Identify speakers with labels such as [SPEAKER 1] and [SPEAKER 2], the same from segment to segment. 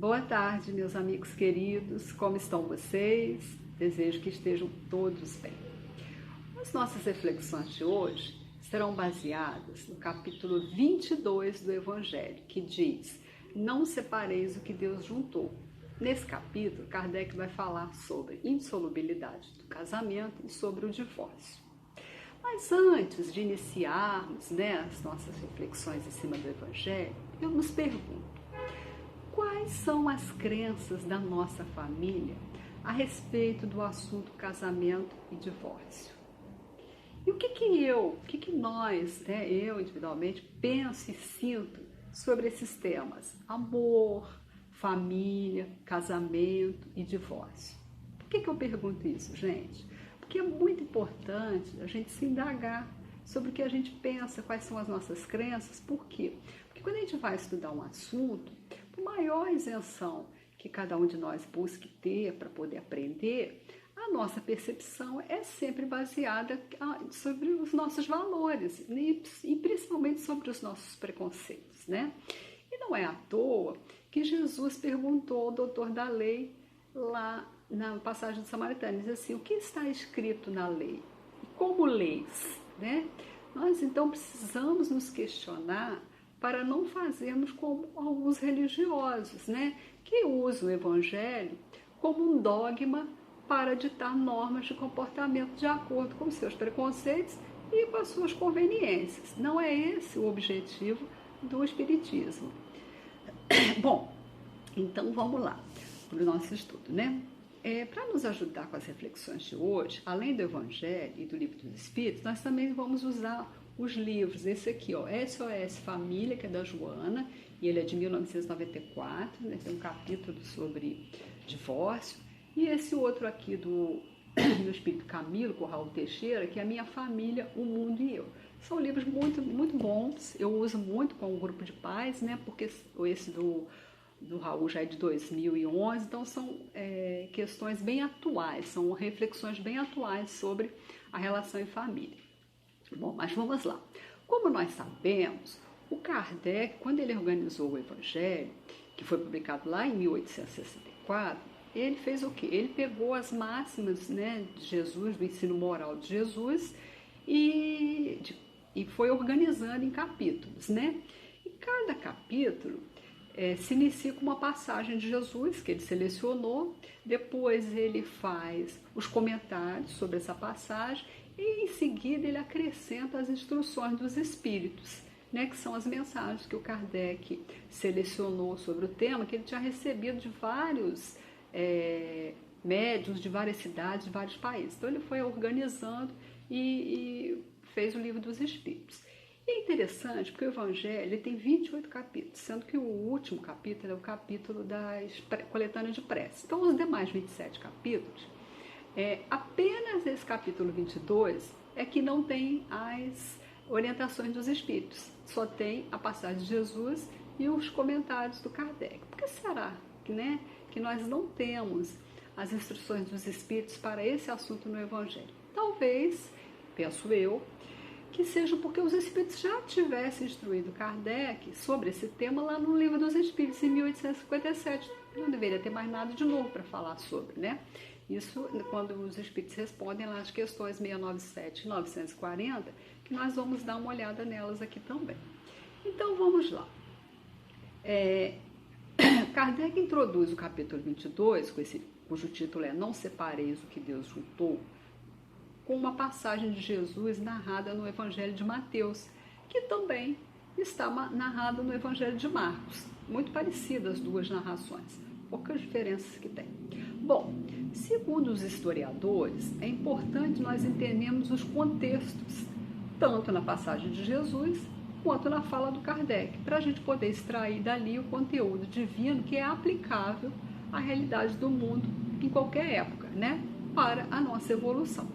[SPEAKER 1] Boa tarde, meus amigos queridos, como estão vocês? Desejo que estejam todos bem. As nossas reflexões de hoje serão baseadas no capítulo 22 do Evangelho, que diz: não separeis o que Deus juntou. Nesse capítulo, Kardec vai falar sobre insolubilidade do casamento e sobre o divórcio. Mas antes de iniciarmos as nossas reflexões em cima do Evangelho, eu nos pergunto: quais são as crenças da nossa família a respeito do assunto casamento e divórcio? E o que nós, eu individualmente, penso e sinto sobre esses temas? Amor, família, casamento e divórcio. Por que eu pergunto isso, gente? Porque é muito importante a gente se indagar sobre o que a gente pensa, quais são as nossas crenças. Por quê? Porque quando a gente vai estudar um assunto, por maior isenção que cada um de nós busque ter para poder aprender, a nossa percepção é sempre baseada sobre os nossos valores e principalmente sobre os nossos preconceitos, né? E não é à toa que Jesus perguntou ao doutor da lei lá na passagem do Samaritano, diz assim: o que está escrito na lei? E como leis, né? Nós então precisamos nos questionar para não fazermos como alguns religiosos, que usam o Evangelho como um dogma para ditar normas de comportamento de acordo com seus preconceitos e com as suas conveniências. Não é esse o objetivo do Espiritismo. Bom, então vamos lá para o nosso estudo, para nos ajudar com as reflexões de hoje, além do Evangelho e do Livro dos Espíritos, nós também vamos usar os livros. Esse aqui, SOS Família, que é da Joana, e ele é de 1994, tem um capítulo sobre divórcio. E esse outro aqui do Espírito Camilo, com o Raul Teixeira, que é A Minha Família, o Mundo e Eu. São livros muito, muito bons, eu uso muito com o grupo de pais, porque esse do Raul já é de 2011, então são questões bem atuais, são reflexões bem atuais sobre a relação em família. Bom, mas vamos lá. Como nós sabemos, o Kardec, quando ele organizou o Evangelho, que foi publicado lá em 1864, ele fez o quê? Ele pegou as máximas de Jesus, do ensino moral de Jesus, e foi organizando em capítulos, E cada capítulo se inicia com uma passagem de Jesus que ele selecionou, depois ele faz os comentários sobre essa passagem e em seguida ele acrescenta as instruções dos Espíritos, que são as mensagens que o Kardec selecionou sobre o tema, que ele tinha recebido de vários médiuns de várias cidades, de vários países. Então ele foi organizando e fez o Livro dos Espíritos. E é interessante porque o Evangelho ele tem 28 capítulos, sendo que o último capítulo é o capítulo das coletâneas de prece. Então os demais 27 capítulos, apenas esse capítulo 22 é que não tem as orientações dos Espíritos, só tem a passagem de Jesus e os comentários do Kardec. Por que será que nós não temos as instruções dos Espíritos para esse assunto no Evangelho? Talvez, penso eu, que seja porque os Espíritos já tivessem instruído Kardec sobre esse tema lá no Livro dos Espíritos, em 1857. Não deveria ter mais nada de novo para falar sobre, Isso quando os Espíritos respondem lá as questões 697 e 940, que nós vamos dar uma olhada nelas aqui também. Então vamos lá. Kardec introduz o capítulo 22, cujo título é Não Separeis o que Deus juntou, com uma passagem de Jesus narrada no Evangelho de Mateus, que também está narrada no Evangelho de Marcos. Muito parecidas as duas narrações, poucas diferenças que tem. Bom, segundo os historiadores, é importante nós entendermos os contextos, tanto na passagem de Jesus, quanto na fala do Kardec, para a gente poder extrair dali o conteúdo divino que é aplicável à realidade do mundo em qualquer época, para a nossa evolução.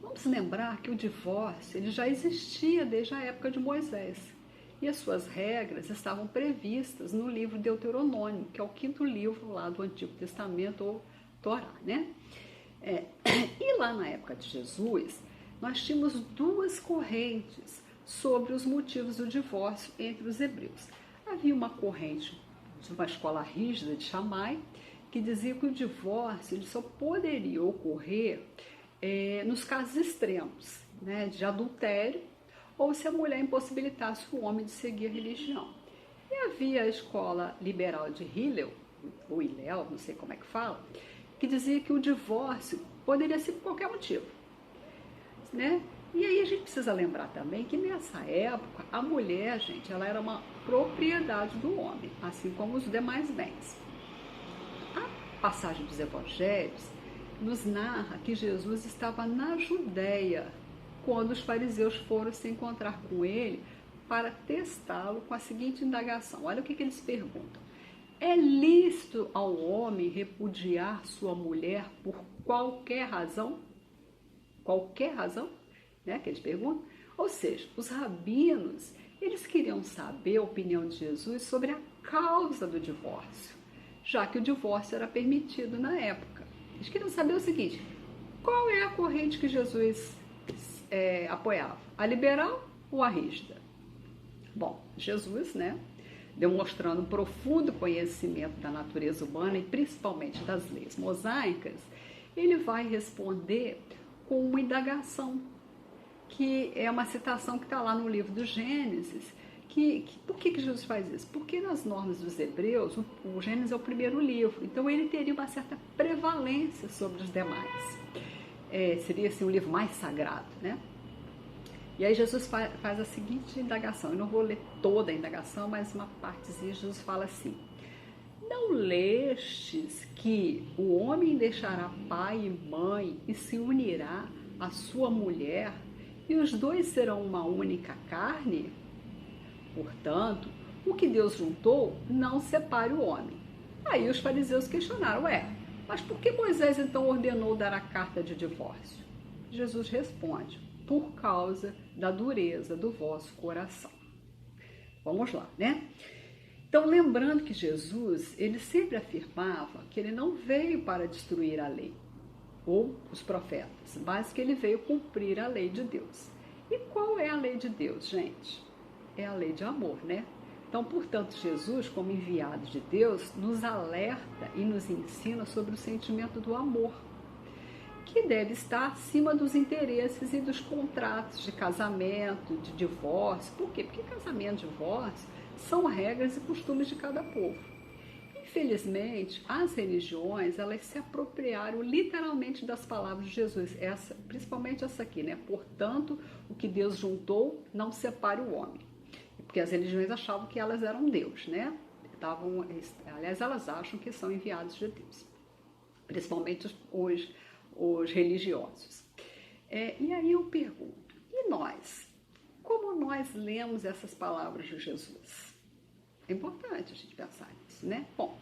[SPEAKER 1] Vamos lembrar que o divórcio ele já existia desde a época de Moisés e as suas regras estavam previstas no livro Deuteronômio, que é o 5º livro lá do Antigo Testamento, ou Torá, E lá na época de Jesus, nós tínhamos duas correntes sobre os motivos do divórcio entre os hebreus. Havia uma corrente de uma escola rígida de Shammai, que dizia que o divórcio ele só poderia ocorrer nos casos extremos, né, de adultério, ou se a mulher impossibilitasse o homem de seguir a religião. E havia a escola liberal de Hillel, ou Hillel, não sei como é que fala, que dizia que o divórcio poderia ser por qualquer motivo, né? E aí a gente precisa lembrar também que nessa época a mulher, gente, ela era uma propriedade do homem, assim como os demais bens. A passagem dos evangelhos nos narra que Jesus estava na Judéia quando os fariseus foram se encontrar com ele para testá-lo com a seguinte indagação. Olha o que eles perguntam. É lícito ao homem repudiar sua mulher por qualquer razão? Qualquer razão? Né, que eles perguntam. Ou seja, os rabinos, eles queriam saber a opinião de Jesus sobre a causa do divórcio, já que o divórcio era permitido na época. Eles queriam saber o seguinte, qual é a corrente que Jesus apoiava? A liberal ou a rígida? Bom, Jesus, né, demonstrando um profundo conhecimento da natureza humana e principalmente das leis mosaicas, ele vai responder com uma indagação, que é uma citação que está lá no livro do Gênesis. Por que Jesus faz isso? Porque nas normas dos hebreus, o Gênesis é o primeiro livro, então ele teria uma certa prevalência sobre os demais. Seria assim, um livro mais sagrado, né? E aí Jesus faz a seguinte indagação, eu não vou ler toda a indagação, mas uma partezinha. Jesus fala assim, não lestes que o homem deixará pai e mãe e se unirá à sua mulher e os dois serão uma única carne? Portanto, o que Deus juntou, não separe o homem. Aí os fariseus questionaram, mas por que Moisés então ordenou dar a carta de divórcio? Jesus responde, por causa da dureza do vosso coração. Vamos lá, né? Então, lembrando que Jesus, ele sempre afirmava que ele não veio para destruir a lei ou os profetas, mas que ele veio cumprir a lei de Deus. E qual é a lei de Deus, gente? É a lei de amor, né? Então, portanto, Jesus, como enviado de Deus, nos alerta e nos ensina sobre o sentimento do amor, que deve estar acima dos interesses e dos contratos de casamento, de divórcio. Por quê? Porque casamento e divórcio são regras e costumes de cada povo. Infelizmente, as religiões, elas se apropriaram literalmente das palavras de Jesus, principalmente essa aqui, né? Portanto, o que Deus juntou, não separe o homem. Porque as religiões achavam que elas eram Deus, né? Aliás, elas acham que são enviados de Deus, principalmente os religiosos. E aí eu pergunto, e nós? Como nós lemos essas palavras de Jesus? É importante a gente pensar nisso, né? Bom,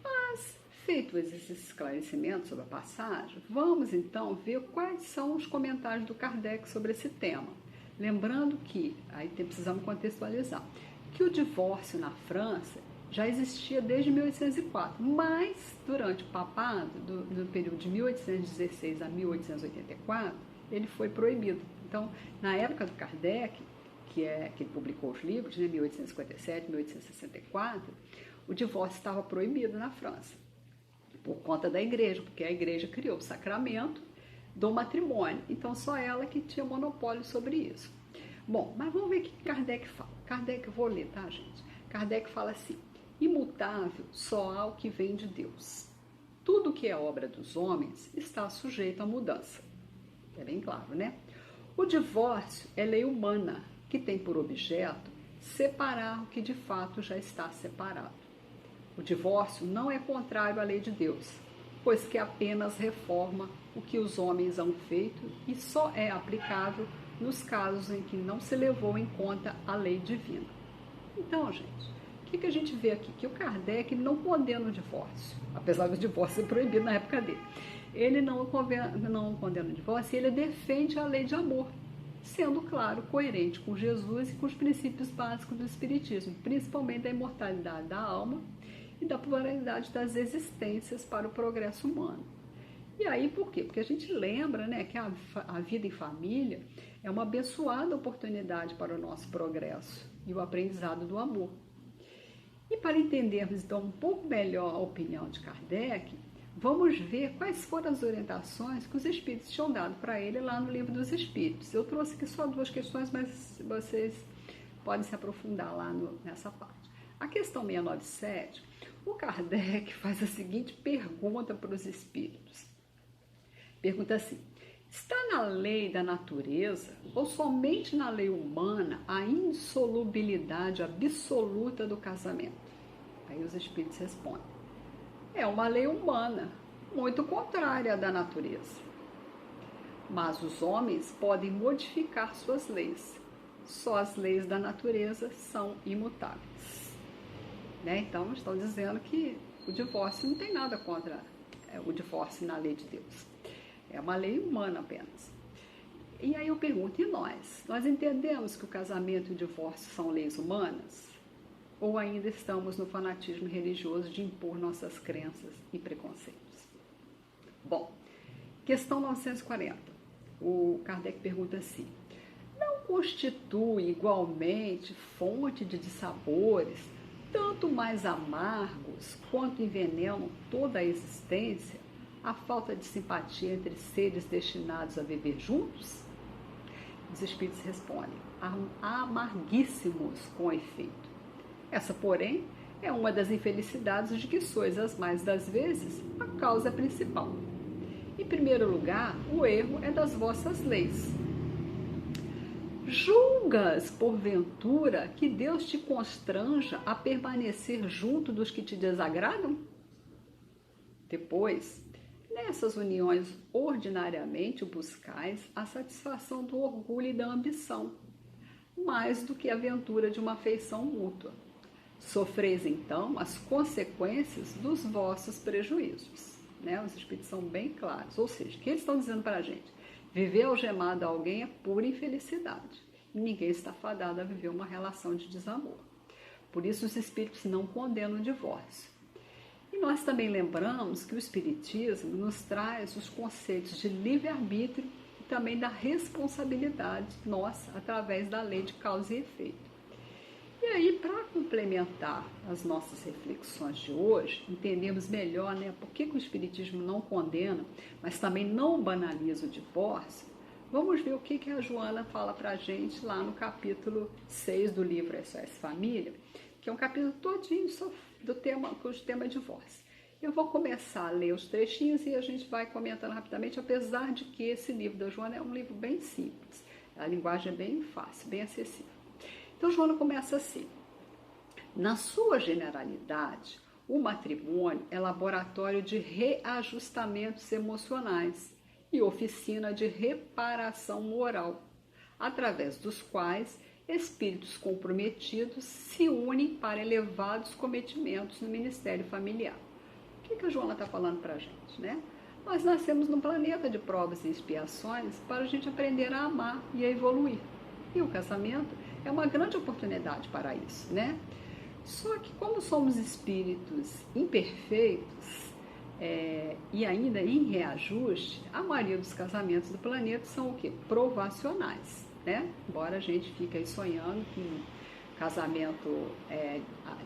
[SPEAKER 1] mas feito esses esclarecimentos sobre a passagem, vamos então ver quais são os comentários do Kardec sobre esse tema. Lembrando que, aí precisamos contextualizar, que o divórcio na França já existia desde 1804, mas durante o papado, no período de 1816 a 1884, ele foi proibido. Então, na época do Kardec, que ele publicou os livros, né, 1857, 1864, o divórcio estava proibido na França, por conta da igreja, porque a igreja criou o sacramento do matrimônio, então só ela que tinha monopólio sobre isso. Bom, mas vamos ver o que Kardec fala. Kardec, eu vou ler, tá, gente? Kardec fala assim, imutável só há o que vem de Deus. Tudo que é obra dos homens está sujeito à mudança. É bem claro, né? O divórcio é lei humana, que tem por objeto separar o que de fato já está separado. O divórcio não é contrário à lei de Deus, pois que apenas reforma o que os homens han feito e só é aplicável nos casos em que não se levou em conta a lei divina. Então, gente, o que a gente vê aqui? Que o Kardec não condena o divórcio, apesar do divórcio ser proibido na época dele. Ele não condena o divórcio, ele defende a lei de amor, sendo, claro, coerente com Jesus e com os princípios básicos do Espiritismo, principalmente da imortalidade da alma e da pluralidade das existências para o progresso humano. E aí, por quê? Porque a gente lembra, né, que a vida em família é uma abençoada oportunidade para o nosso progresso e o aprendizado do amor. E para entendermos então um pouco melhor a opinião de Kardec, vamos ver quais foram as orientações que os Espíritos tinham dado para ele lá no Livro dos Espíritos. Eu trouxe aqui só 2 questões, mas vocês podem se aprofundar lá nessa parte. A questão 697, o Kardec faz a seguinte pergunta para os Espíritos. Pergunta assim: está na lei da natureza ou somente na lei humana a insolubilidade absoluta do casamento? Aí os Espíritos respondem: é uma lei humana, muito contrária à da natureza. Mas os homens podem modificar suas leis. Só as leis da natureza são imutáveis. Né? Então, estão dizendo que o divórcio não tem nada contra o divórcio na lei de Deus. É uma lei humana apenas. E aí eu pergunto, e nós? Nós entendemos que o casamento e o divórcio são leis humanas? Ou ainda estamos no fanatismo religioso de impor nossas crenças e preconceitos? Bom, questão 940. O Kardec pergunta assim: não constitui igualmente fonte de dissabores, tanto mais amargos quanto envenenam toda a existência, a falta de simpatia entre seres destinados a viver juntos? Os Espíritos respondem: amarguíssimos com efeito. Essa, porém, é uma das infelicidades de que sois, as mais das vezes, a causa principal. Em primeiro lugar, o erro é das vossas leis. Julgas, porventura, que Deus te constranja a permanecer junto dos que te desagradam? Depois, nessas uniões, ordinariamente buscais a satisfação do orgulho e da ambição, mais do que a ventura de uma afeição mútua. Sofreis, então, as consequências dos vossos prejuízos. Né? Os Espíritos são bem claros. Ou seja, o que eles estão dizendo para a gente? Viver algemado a alguém é pura infelicidade. E ninguém está fadado a viver uma relação de desamor. Por isso, os Espíritos não condenam o divórcio. E nós também lembramos que o Espiritismo nos traz os conceitos de livre-arbítrio e também da responsabilidade nossa através da lei de causa e efeito. E aí, para complementar as nossas reflexões de hoje, entendemos melhor, né, por que o Espiritismo não condena, mas também não banaliza o divórcio, vamos ver o que a Joana fala para a gente lá no capítulo 6 do livro SOS Família, que é um capítulo todinho do tema divórcio. Eu vou começar a ler os trechinhos e a gente vai comentando rapidamente, apesar de que esse livro da Joana é um livro bem simples, a linguagem é bem fácil, bem acessível. Então, Joana começa assim: na sua generalidade, o matrimônio é laboratório de reajustamentos emocionais e oficina de reparação moral, através dos quais espíritos comprometidos se unem para elevados cometimentos no ministério familiar. O que a Joana está falando para a gente, né? Nós nascemos num planeta de provas e expiações para a gente aprender a amar e a evoluir. E o casamento é uma grande oportunidade para isso, né? Só que como somos espíritos imperfeitos e ainda em reajuste, a maioria dos casamentos do planeta são o quê? Provacionais, né? Embora a gente fique aí sonhando com casamento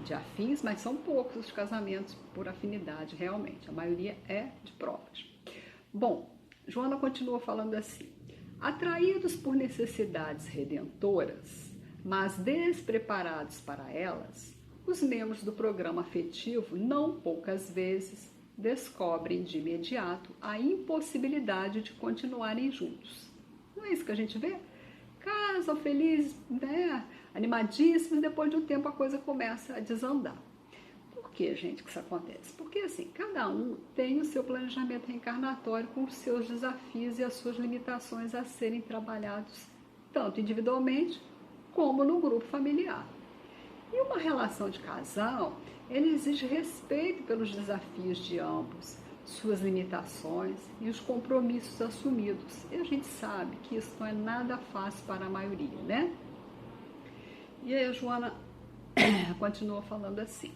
[SPEAKER 1] de afins, mas são poucos os casamentos por afinidade, realmente. A maioria é de provas. Bom, Joana continua falando assim: atraídos por necessidades redentoras, mas despreparados para elas, os membros do programa afetivo não poucas vezes descobrem de imediato a impossibilidade de continuarem juntos. Não é isso que a gente vê? Casam felizes, né? Animadíssimos, depois de um tempo a coisa começa a desandar. Por que, gente, que isso acontece? Porque, assim, cada um tem o seu planejamento reencarnatório com os seus desafios e as suas limitações a serem trabalhados tanto individualmente como no grupo familiar. E uma relação de casal, ele exige respeito pelos desafios de ambos, suas limitações e os compromissos assumidos. E a gente sabe que isso não é nada fácil para a maioria, né? E aí a Joana continua falando assim: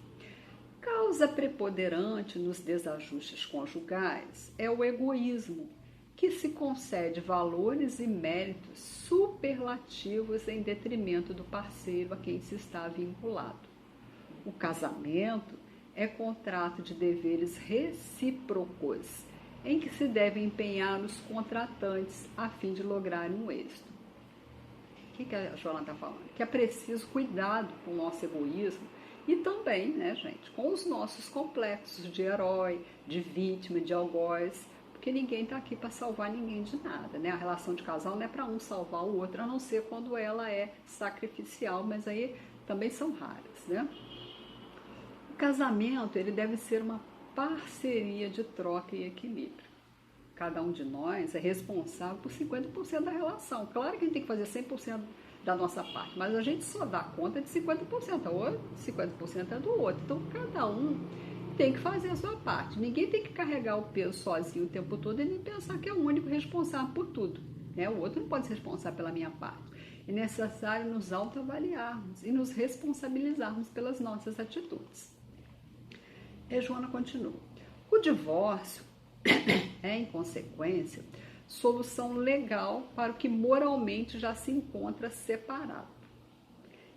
[SPEAKER 1] causa preponderante nos desajustes conjugais é o egoísmo, que se concede valores e méritos superlativos em detrimento do parceiro a quem se está vinculado. O casamento é contrato de deveres recíprocos, em que se devem empenhar os contratantes a fim de lograrem um êxito. O que a Joana está falando? Que é preciso cuidado com o nosso egoísmo e também, né, gente, com os nossos complexos de herói, de vítima, de algoz, porque ninguém está aqui para salvar ninguém de nada, né? A relação de casal não é para um salvar o outro, a não ser quando ela é sacrificial, mas aí também são raras, né? O casamento, ele deve ser uma parceria de troca e equilíbrio. Cada um de nós é responsável por 50% da relação. Claro que a gente tem que fazer 100% da nossa parte, mas a gente só dá conta de 50%, o outro 50% é do outro. Então, cada um tem que fazer a sua parte. Ninguém tem que carregar o peso sozinho o tempo todo e nem pensar que é o único responsável por tudo, né? O outro não pode ser responsável pela minha parte. É necessário nos autoavaliarmos e nos responsabilizarmos pelas nossas atitudes. E Joana continua. O divórcio é, em consequência, solução legal para o que moralmente já se encontra separado.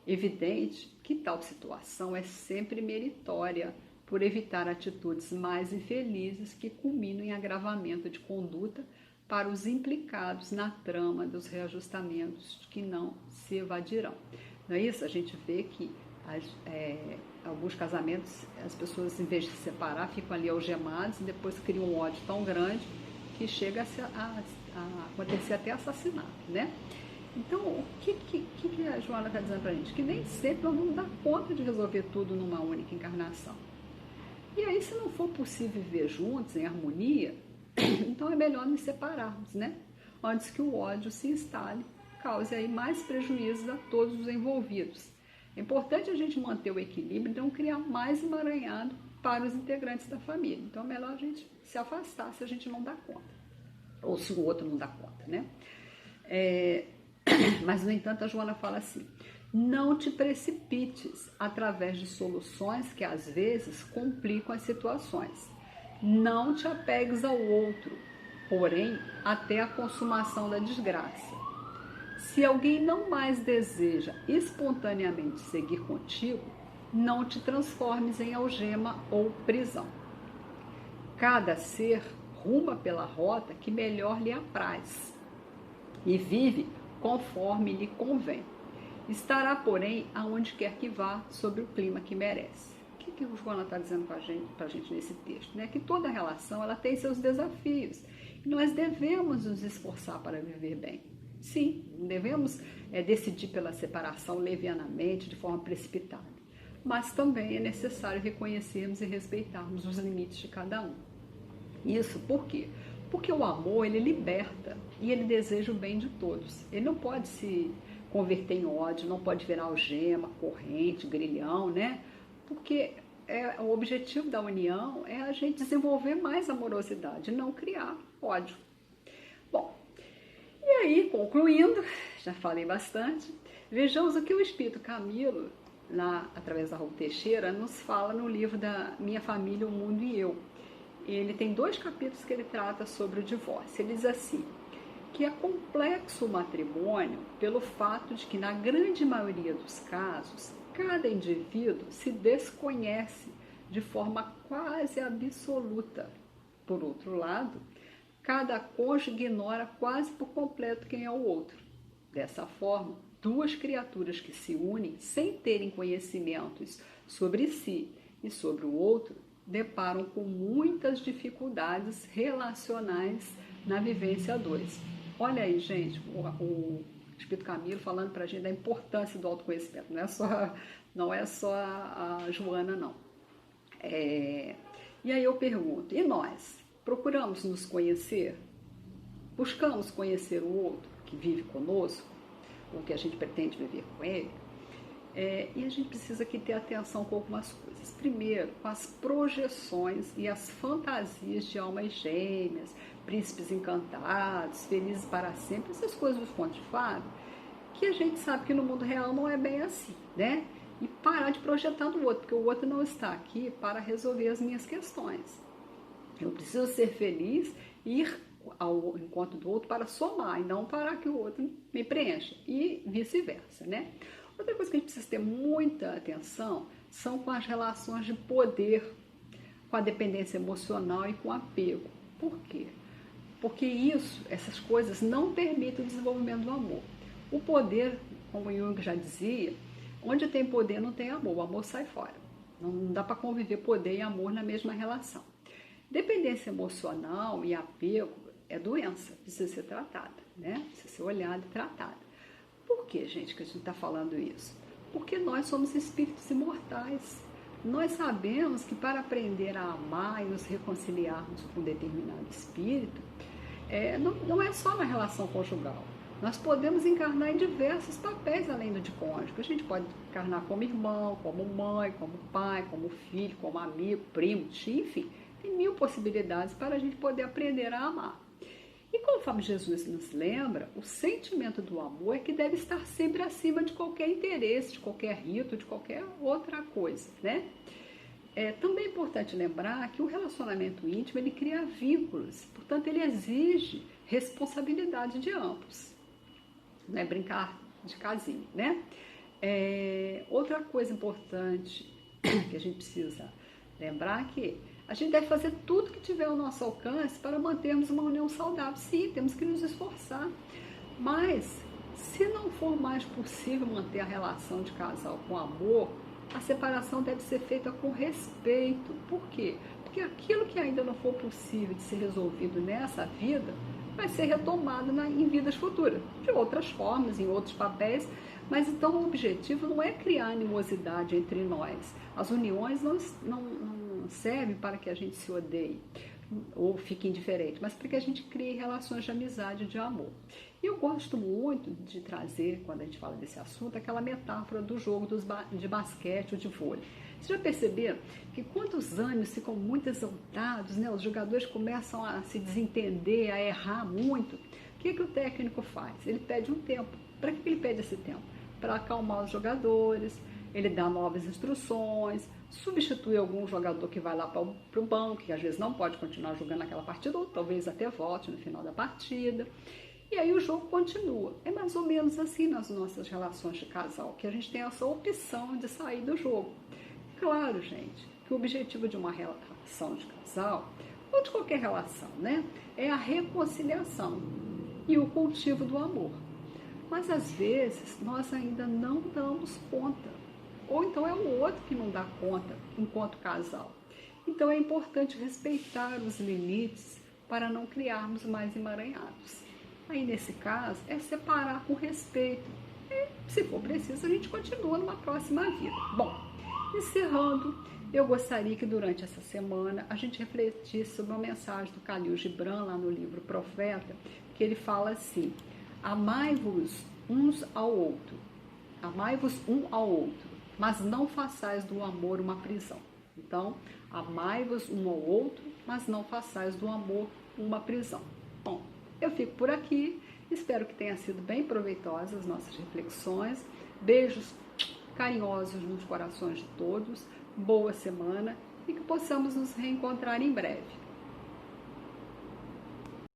[SPEAKER 1] Evidente que tal situação é sempre meritória, por evitar atitudes mais infelizes que culminam em agravamento de conduta para os implicados na trama dos reajustamentos que não se evadirão. Não é isso? A gente vê que alguns casamentos, as pessoas, em vez de se separar, ficam ali algemadas e depois criam um ódio tão grande que chega a acontecer até assassinato, né? Então, o que a Joana está dizendo para a gente? Que nem sempre nós vamos dar conta de resolver tudo numa única encarnação. E aí, se não for possível viver juntos, em harmonia, então é melhor nos separarmos, né? Antes que o ódio se instale, cause aí mais prejuízos a todos os envolvidos. É importante a gente manter o equilíbrio e não criar mais emaranhado para os integrantes da família. Então é melhor a gente se afastar se a gente não dá conta. Ou se o outro não dá conta, né? Mas, no entanto, a Joana fala assim: não te precipites através de soluções que às vezes complicam as situações. Não te apegues ao outro, porém, até a consumação da desgraça. Se alguém não mais deseja espontaneamente seguir contigo, não te transformes em algema ou prisão. Cada ser ruma pela rota que melhor lhe apraz e vive conforme lhe convém. Estará, porém, aonde quer que vá, sobre o clima que merece. O que o Joana está dizendo para a gente nesse texto? Né? Que toda relação ela tem seus desafios e nós devemos nos esforçar para viver bem. Sim, não devemos decidir pela separação levianamente, de forma precipitada, mas também é necessário reconhecermos e respeitarmos os limites de cada um. Isso por quê? Porque o amor, ele liberta e ele deseja o bem de todos. Ele não pode se converter em ódio, não pode virar algema, corrente, grilhão, né? Porque o objetivo da união é a gente desenvolver mais amorosidade, não criar ódio. Bom, e aí, concluindo, já falei bastante, vejamos o que o Espírito Camilo, através da Raul Teixeira, nos fala no livro da Minha Família, o Mundo e Eu. Ele tem 2 capítulos que ele trata sobre o divórcio. Ele diz assim, que é complexo o matrimônio pelo fato de que, na grande maioria dos casos, cada indivíduo se desconhece de forma quase absoluta. Por outro lado, cada cônjuge ignora quase por completo quem é o outro. Dessa forma, 2 criaturas que se unem sem terem conhecimentos sobre si e sobre o outro deparam com muitas dificuldades relacionais na vivência a 2. Olha aí, gente, o Espírito Camilo falando para a gente da importância do autoconhecimento. Não é só a Joana, não. E aí eu pergunto, e nós? Procuramos nos conhecer? Buscamos conhecer o outro que vive conosco? Ou que a gente pretende viver com ele? E a gente precisa aqui ter atenção com algumas coisas. Primeiro, com as projeções e as fantasias de almas gêmeas, príncipes encantados, felizes para sempre, essas coisas dos contos de fada, que a gente sabe que no mundo real não é bem assim, né? E parar de projetar no outro, porque o outro não está aqui para resolver as minhas questões. Eu preciso ser feliz e ir ao encontro do outro para somar, e não para que o outro me preencha, e vice-versa, né? Outra coisa que a gente precisa ter muita atenção são com as relações de poder, com a dependência emocional e com o apego. Por quê? Porque essas coisas não permitem o desenvolvimento do amor. O poder, como Jung já dizia, onde tem poder não tem amor, o amor sai fora. Não dá para conviver poder e amor na mesma relação. Dependência emocional e apego é doença, precisa ser tratada, né? Precisa ser olhada e tratada. Por que, gente, que a gente está falando isso? Porque nós somos espíritos imortais. Nós sabemos que para aprender a amar e nos reconciliarmos com um determinado espírito, não é só na relação conjugal. Nós podemos encarnar em diversos papéis além do de cônjuge. A gente pode encarnar como irmão, como mãe, como pai, como filho, como amigo, primo, tio, enfim. Tem 1000 possibilidades para a gente poder aprender a amar. E conforme Jesus nos lembra, o sentimento do amor é que deve estar sempre acima de qualquer interesse, de qualquer rito, de qualquer outra coisa, né? Também é importante lembrar que o relacionamento íntimo, ele cria vínculos, portanto, ele exige responsabilidade de ambos. Não é brincar de casinha, né? Outra coisa importante que a gente precisa lembrar é que a gente deve fazer tudo que tiver ao nosso alcance para mantermos uma união saudável. Sim, temos que nos esforçar. Mas, se não for mais possível manter a relação de casal com amor, a separação deve ser feita com respeito. Por quê? Porque aquilo que ainda não for possível de ser resolvido nessa vida, vai ser retomado em vidas futuras, de outras formas, em outros papéis. Mas então o objetivo não é criar animosidade entre nós. As uniões não servem para que a gente se odeie ou fique indiferente, mas para que a gente crie relações de amizade e de amor. E eu gosto muito de trazer, quando a gente fala desse assunto, aquela metáfora do jogo de basquete ou de vôlei. Vocês já perceberam que quando os ânimos ficam muito exaltados, né, os jogadores começam a se desentender, a errar muito, o que o técnico faz? Ele pede um tempo. Para que ele pede esse tempo? Para acalmar os jogadores, ele dá novas instruções, substitui algum jogador que vai lá para o banco, que às vezes não pode continuar jogando aquela partida, ou talvez até volte no final da partida. E aí o jogo continua. É mais ou menos assim nas nossas relações de casal, que a gente tem essa opção de sair do jogo. Claro, gente, que o objetivo de uma relação de casal, ou de qualquer relação, né, é a reconciliação e o cultivo do amor. Mas às vezes nós ainda não damos conta, ou então é o outro que não dá conta enquanto casal. Então é importante respeitar os limites para não criarmos mais emaranhados. Aí nesse caso é separar com respeito e, se for preciso, a gente continua numa próxima vida. Bom, encerrando, eu gostaria que durante essa semana a gente refletisse sobre uma mensagem do Khalil Gibran lá no livro Profeta, que ele fala assim: amai-vos uns ao outro, amai-vos um ao outro, mas não façais do amor uma prisão. Então, amai-vos um ao outro, mas não façais do amor uma prisão. Bom, eu fico por aqui, espero que tenha sido bem proveitosas as nossas reflexões. Beijos carinhosos nos corações de todos, boa semana e que possamos nos reencontrar em breve.